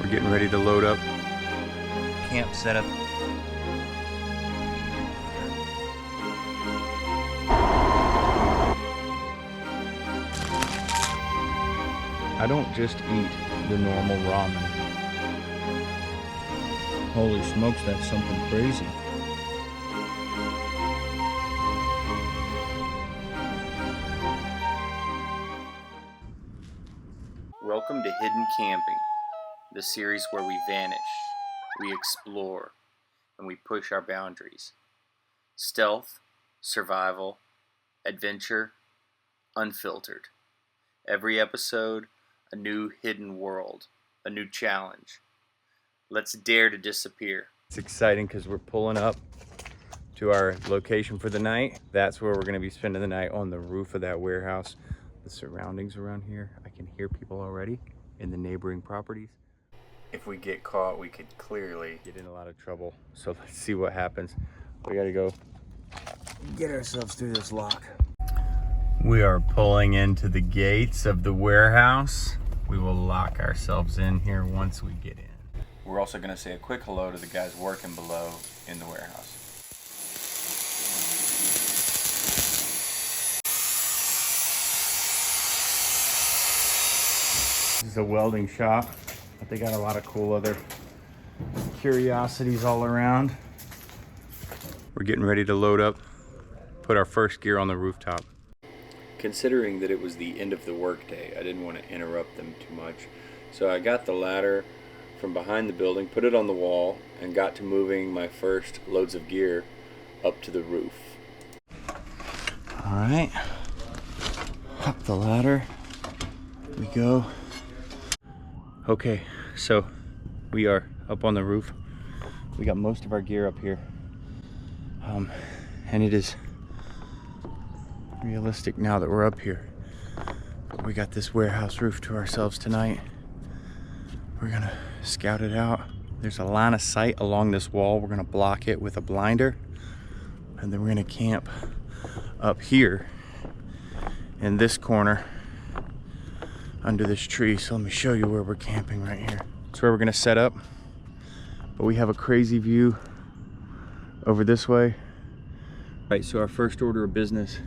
We're getting ready to load up. Camp setup. I don't just eat the normal ramen. Holy smokes, that's something crazy. Welcome to Hidden Camping, the series where we vanish, we explore, and we push our boundaries. Stealth, survival, adventure, unfiltered. Every episode, a new hidden world, a new challenge. Let's dare to disappear. It's exciting because we're pulling up to our location for the night. That's where we're going to be spending the night, on the roof of that warehouse. The surroundings around here, I can hear people already in the neighboring properties. If we get caught, we could clearly get in a lot of trouble. So let's see what happens. We got to go get ourselves through this lock. We are pulling into the gates of the warehouse. We will lock ourselves in here once we get in. We're also going to say a quick hello to the guys working below in the warehouse. This is a welding shop, but they got a lot of cool other curiosities all around. We're getting ready to load up, put our first gear on the rooftop. Considering that it was the end of the workday, I didn't want to interrupt them too much. So I got the ladder from behind the building, put it on the wall, and got to moving my first loads of gear up to the roof. All right, up the ladder we go. Okay, so we are up on the roof. We got most of our gear up here. And it is realistic now that we're up here. But we got this warehouse roof to ourselves tonight. We're gonna scout it out. There's a line of sight along this wall. We're gonna block it with a blinder. And then we're gonna camp up here in this corner under this tree. So let me show you where we're camping right here. That's where we're gonna set up. But we have a crazy view over this way. All right, so our first order of business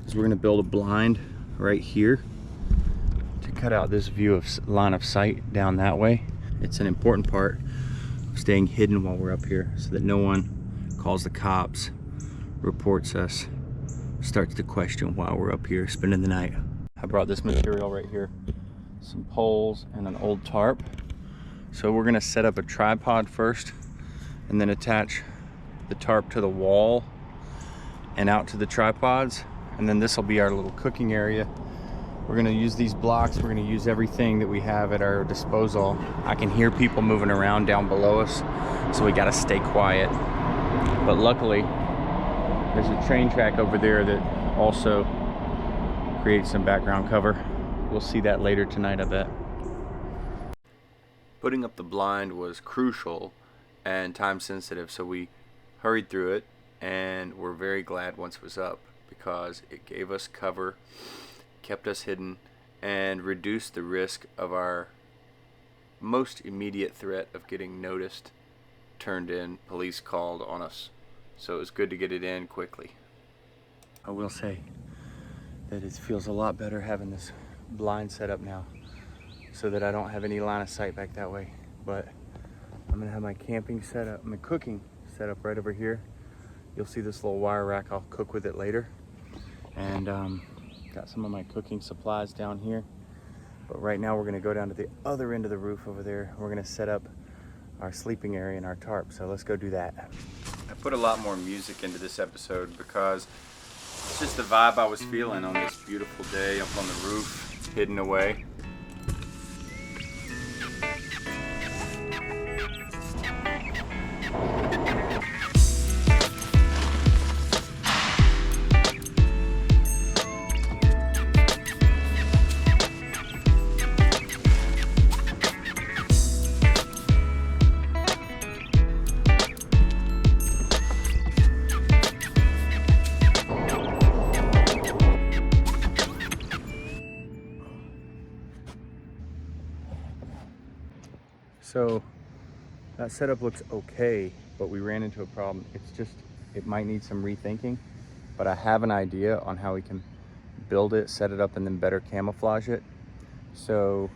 is we're gonna build a blind right here to cut out this view of line of sight down that way. It's an important part of staying hidden while we're up here so that no one calls the cops, reports us, starts to question why we're up here spending the night. I brought this material right here, some poles and an old tarp. So we're gonna set up a tripod first and then attach the tarp to the wall and out to the tripods. And then this will be our little cooking area. We're gonna use these blocks. We're gonna use everything that we have at our disposal. I can hear people moving around down below us, so we gotta stay quiet. But luckily, there's a train track over there that also creates some background cover. We'll see that later tonight, I bet. Putting up the blind was crucial and time sensitive, so we hurried through it, and we're very glad once it was up because it gave us cover, kept us hidden, and reduced the risk of our most immediate threat of getting noticed, turned in, police called on us. So it was good to get it in quickly. I will say that it feels a lot better having this blind set up now so that I don't have any line of sight back that way. But I'm gonna have my camping set up, my cooking set up right over here. You'll see this little wire rack. I'll cook with it later. And got some of my cooking supplies down here. But right now we're gonna go down to the other end of the roof over there. We're gonna set up our sleeping area and our tarp. So let's go do that. I put a lot more music into this episode because it's just the vibe I was feeling on this beautiful day up on the roof, hidden away. So that setup looks okay, but we ran into a problem. It might need some rethinking, but I have an idea on how we can build it, set it up, and then better camouflage it. So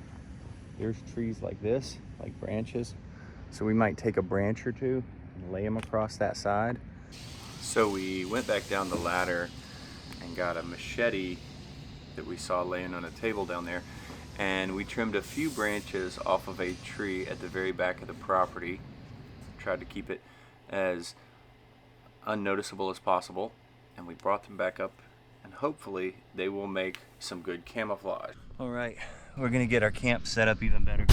there's trees like this, like branches. So we might take a branch or two and lay them across that side. So we went back down the ladder and got a machete that we saw laying on a table down there, and we trimmed a few branches off of a tree at the very back of the property. Tried to keep it as unnoticeable as possible, and we brought them back up, and hopefully they will make some good camouflage. All right, we're gonna get our camp set up even better.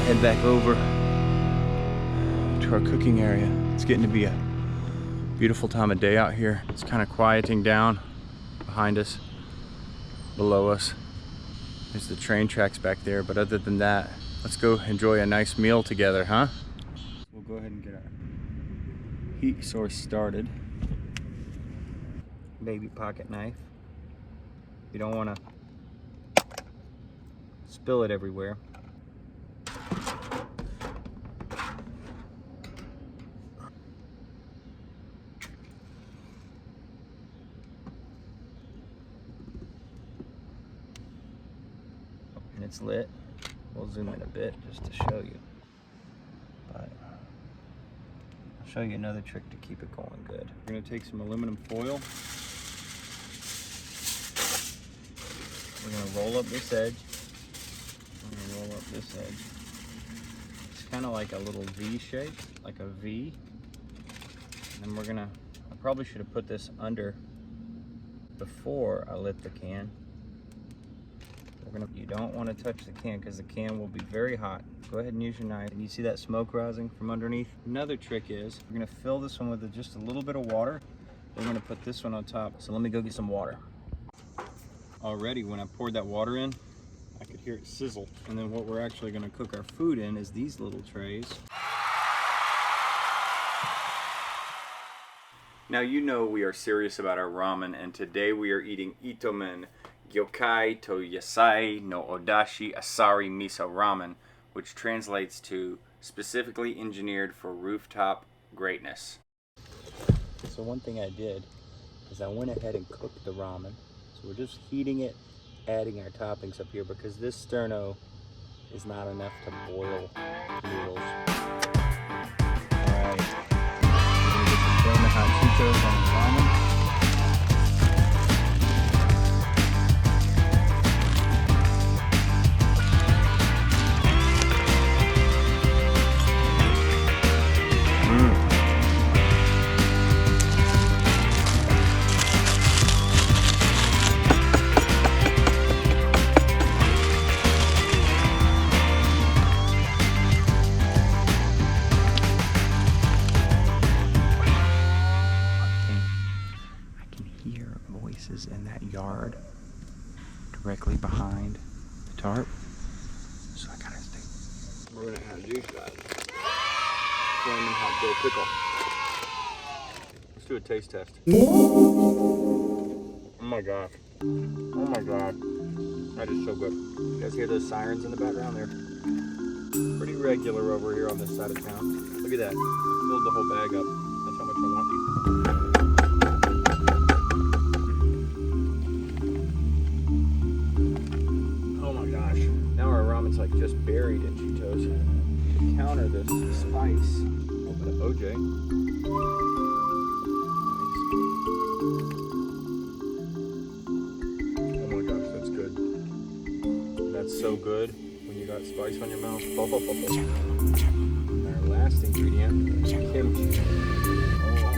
Head back over to our cooking area. It's getting to be a beautiful time of day out here. It's kind of quieting down behind us, below us. There's the train tracks back there, but other than that, let's go enjoy a nice meal together, huh? We'll go ahead and get our heat source started. Baby pocket knife. You don't want to spill it everywhere. And it's lit. We'll zoom in a bit just to show you. But I'll show you another trick to keep it going good. We're gonna take some aluminum foil. We're gonna roll up this edge. We're gonna roll up this edge. It's kind of like a little V shape, like a V. And then I probably should have put this under before I lit the can. You don't want to touch the can because the can will be very hot. Go ahead and use your knife. And you see that smoke rising from underneath? Another trick is we're going to fill this one with just a little bit of water. Then we're going to put this one on top. So let me go get some water. Already when I poured that water in, I could hear it sizzle. And then what we're actually going to cook our food in is these little trays. Now you know we are serious about our ramen, and today we are eating Itomen Gyokai to Yasai no Odashi Asari Miso Ramen, which translates to specifically engineered for rooftop greatness. So one thing I did is I went ahead and cooked the ramen. So we're just heating it, adding our toppings up here because this sterno is not enough to boil noodles. Alright, we're going to get the flaming hot Cheetos on the ramen. In that yard directly behind the tarp, so I gotta stay. We're gonna have juice that flaming hot dill pickle. Let's do a taste test. Oh my gosh, oh my god, that is so good. You guys hear those sirens in the background? They're pretty regular over here on this side of town. Look at that, I filled the whole bag up. That's how much I want these. It's like just buried in Cheetos. To counter this spice, a little bit of OJ. Nice. Oh my gosh, that's good. That's so good when you got spice on your mouth. And our last ingredient is kimchi. Oh.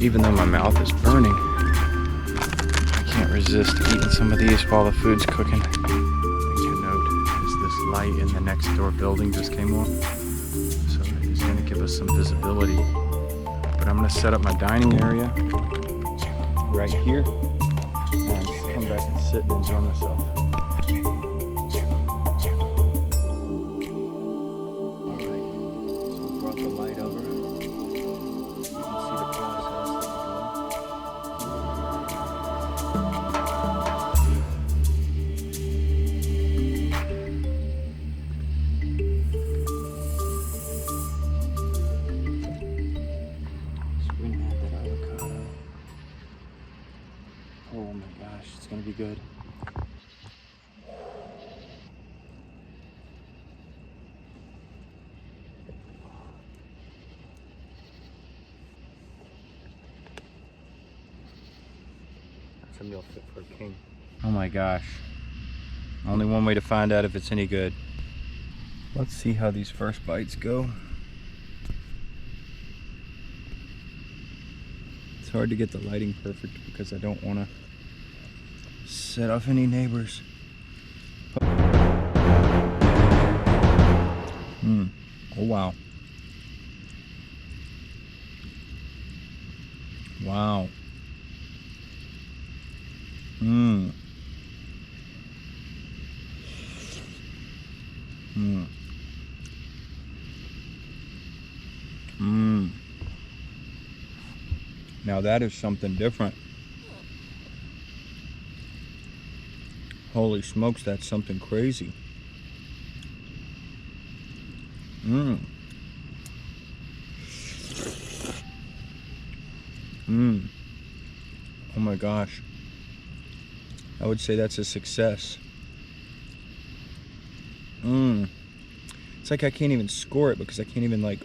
Even though my mouth is burning, I can't resist eating some of these while the food's cooking. Thing to note is this light in the next door building just came on, so it's gonna give us some visibility. But I'm gonna set up my dining area right here and come back and sit and enjoy myself. Oh my gosh, it's gonna be good. That's a meal fit for a king. Oh my gosh. Only one way to find out if it's any good. Let's see how these first bites go. It's hard to get the lighting perfect because I don't want to set off any neighbors. Oh wow. Wow. Now that is something different. Holy smokes, that's something crazy. Oh my gosh. I would say that's a success. It's like I can't even score it because I can't even like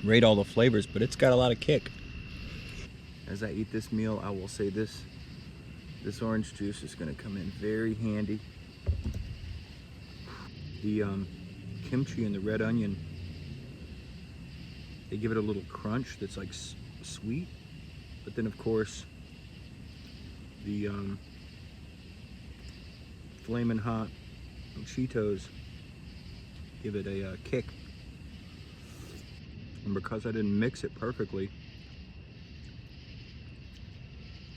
rate all the flavors, but it's got a lot of kick. As I eat this meal, I will say this orange juice is going to come in very handy. The kimchi and the red onion, they give it a little crunch that's like sweet, but then of course the flaming hot Cheetos give it a kick. And because I didn't mix it perfectly,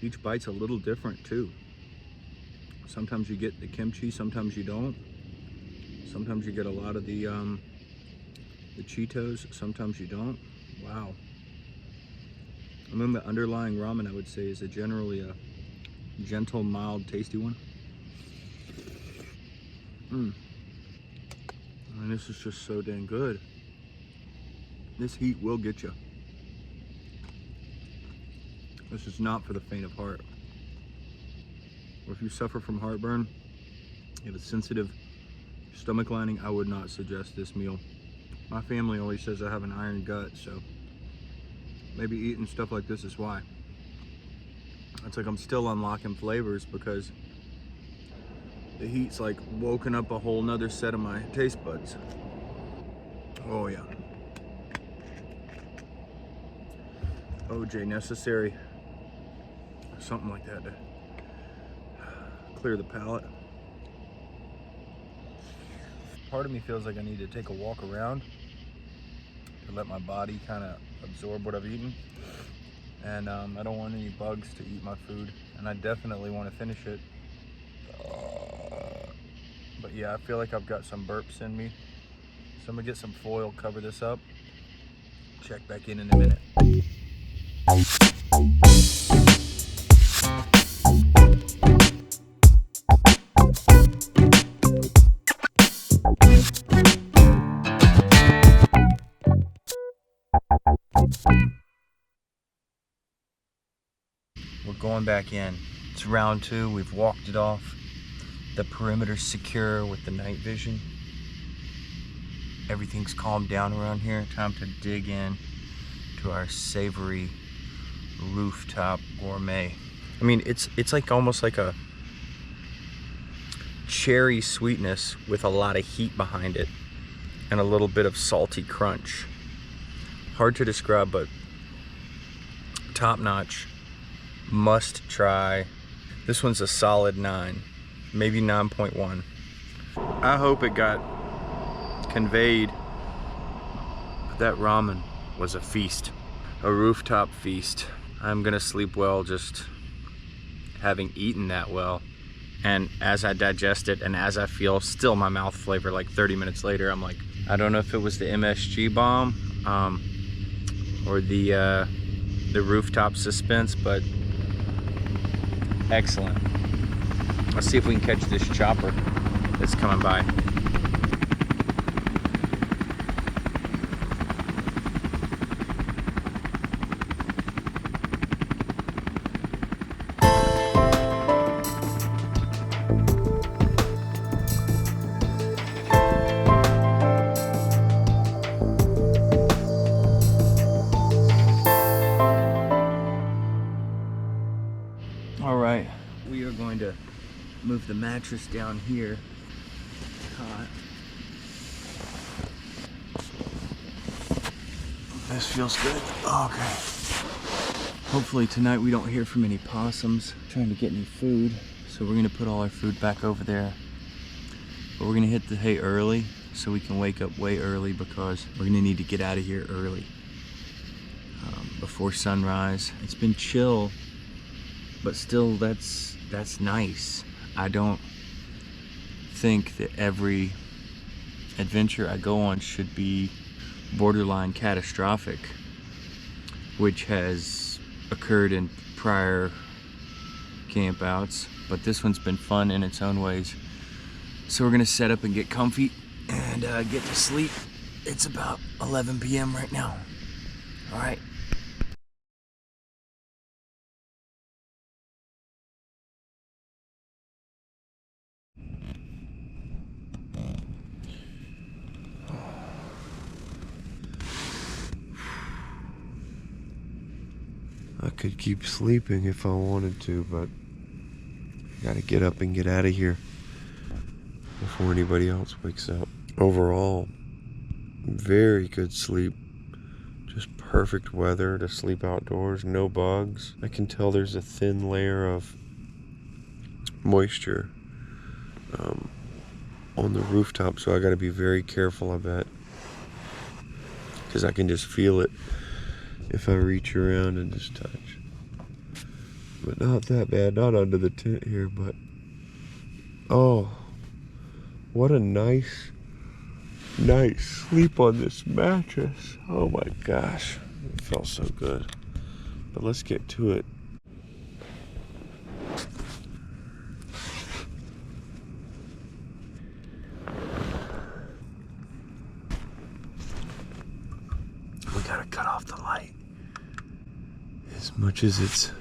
each bite's a little different too. Sometimes you get the kimchi, sometimes you don't. Sometimes you get a lot of the Cheetos, sometimes you don't. Wow. I mean, the underlying ramen, I would say, is generally a gentle, mild, tasty one. And this is just so dang good. This heat will get you. This is not for the faint of heart. Or if you suffer from heartburn, you have a sensitive stomach lining, I would not suggest this meal. My family always says I have an iron gut, so maybe eating stuff like this is why. It's like I'm still unlocking flavors because the heat's like woken up a whole nother set of my taste buds. Oh yeah. OJ necessary. Something like that to clear the palate. Part of me feels like I need to take a walk around to let my body kind of absorb what I've eaten. And I don't want any bugs to eat my food, and I definitely want to finish it. But yeah, I feel like I've got some burps in me. So I'm gonna get some foil, cover this up. Check back in a minute. We're going back in. It's round 2. We've walked it off. The perimeter's secure with the night vision. Everything's calmed down around here. Time to dig in to our savory rooftop gourmet. I mean, it's like almost like a cherry sweetness with a lot of heat behind it and a little bit of salty crunch. Hard to describe, but top notch, must try. This one's a solid 9, maybe 9.1. I hope it got conveyed. That ramen was a feast, a rooftop feast. I'm gonna sleep well just having eaten that well. And as I digest it and as I feel still my mouth flavor like 30 minutes later, I'm like, I don't know if it was the MSG bomb or the rooftop suspense, but excellent. Let's see if we can catch this chopper that's coming by. All right, we are going to move the mattress down here. Hot. This feels good. Okay. Hopefully tonight we don't hear from any possums trying to get any food. So we're gonna put all our food back over there. But we're gonna hit the hay early so we can wake up way early because we're gonna need to get out of here early before sunrise. It's been chill, but still that's nice. I don't think that every adventure I go on should be borderline catastrophic, which has occurred in prior campouts, but this one's been fun in its own ways. So we're gonna set up and get comfy and get to sleep. It's about 11 p.m. right now. All right. I could keep sleeping if I wanted to, but I gotta get up and get out of here before anybody else wakes up. Overall, very good sleep. Just perfect weather to sleep outdoors, no bugs. I can tell there's a thin layer of moisture on the rooftop, so I gotta be very careful, I bet, because I can just feel it if I reach around and just touch. But not that bad, not under the tent here, but oh, what a nice sleep on this mattress. Oh my gosh, it felt so good. But let's get to it. We gotta cut off the light. As much as it's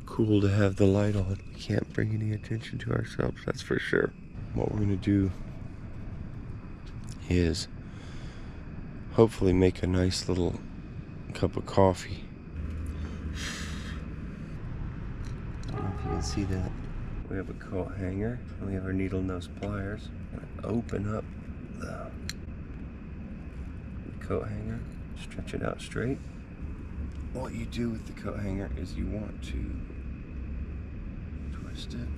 cool to have the light on, we can't bring any attention to ourselves, that's for sure. What we're gonna do is hopefully make a nice little cup of coffee. I don't know if you can see that. We have a coat hanger and we have our needle nose pliers. I'm gonna open up the coat hanger, stretch it out straight. What you do with the coat hanger is you want to twist it.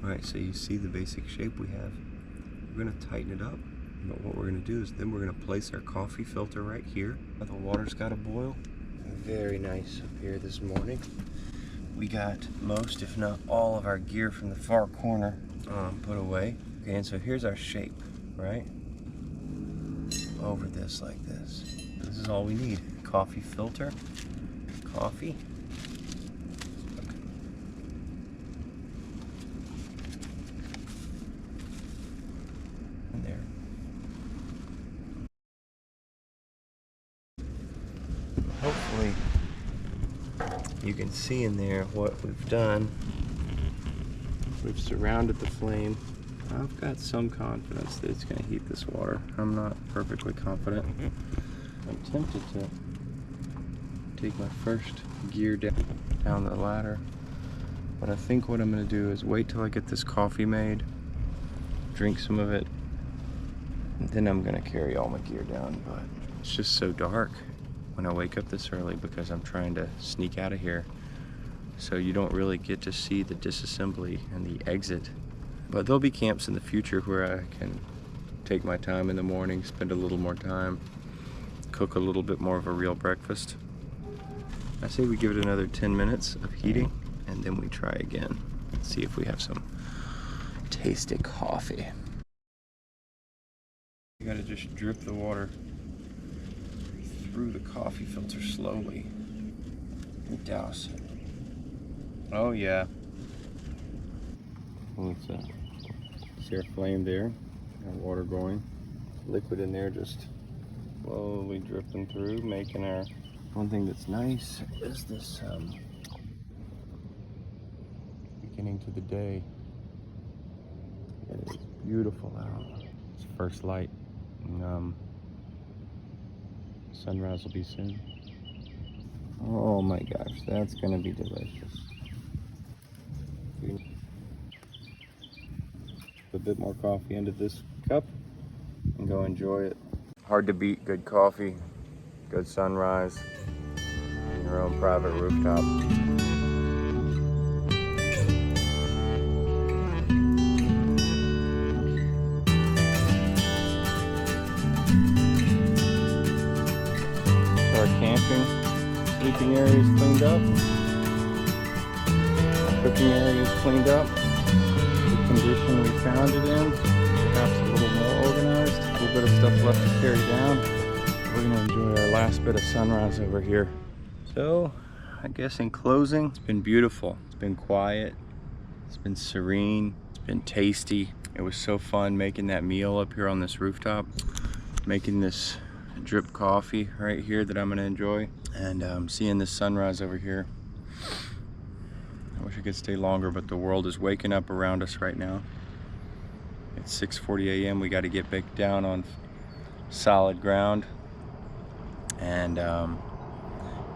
Alright, so you see the basic shape we have. We're going to tighten it up, but what we're going to do is then we're going to place our coffee filter right here. The water's got to boil. Very nice up here this morning. We got most, if not all, of our gear from the far corner put away. Okay, and so here's our shape, right? Over this like this. This is all we need. Coffee filter, coffee. And there. Hopefully you can see in there what we've done. We've surrounded the flame. I've got some confidence that it's going to heat this water. I'm not perfectly confident. I'm tempted to take my first gear down the ladder, but I think what I'm going to do is wait till I get this coffee made, drink some of it, And then I'm gonna carry all my gear down, but it's just so dark when I wake up this early because I'm trying to sneak out of here. So you don't really get to see the disassembly and the exit. But there'll be camps in the future where I can take my time in the morning, spend a little more time, cook a little bit more of a real breakfast. I say we give it another 10 minutes of heating and then we try again. See if we have some tasty coffee. You gotta just drip the water through the coffee filter slowly and douse it. Oh yeah. Well, see our flame there, our water going. Liquid in there just slowly dripping through, making our... One thing that's nice is this beginning to the day. It is beautiful out. It's first light. And, sunrise will be soon. Oh my gosh, that's gonna be delicious. A bit more coffee into this cup and go enjoy it. Hard to beat good coffee, good sunrise, on your own private rooftop. So our camping, sleeping area is cleaned up. Our cooking area is cleaned up. The condition we found it in, perhaps a little more organized. A little bit of stuff left to carry down. We're gonna enjoy our last bit of sunrise over here. So, I guess in closing, it's been beautiful. It's been quiet. It's been serene. It's been tasty. It was so fun making that meal up here on this rooftop. Making this drip coffee right here that I'm gonna enjoy. And seeing this sunrise over here. I wish I could stay longer, but the world is waking up around us right now. It's 6:40 a.m. We got to get back down on solid ground and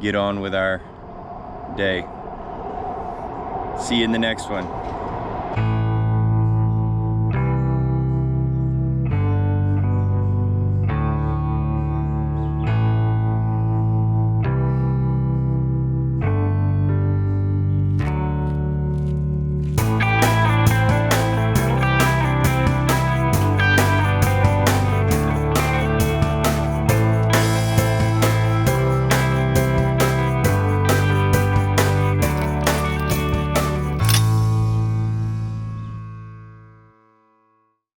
get on with our day. See you in the next one.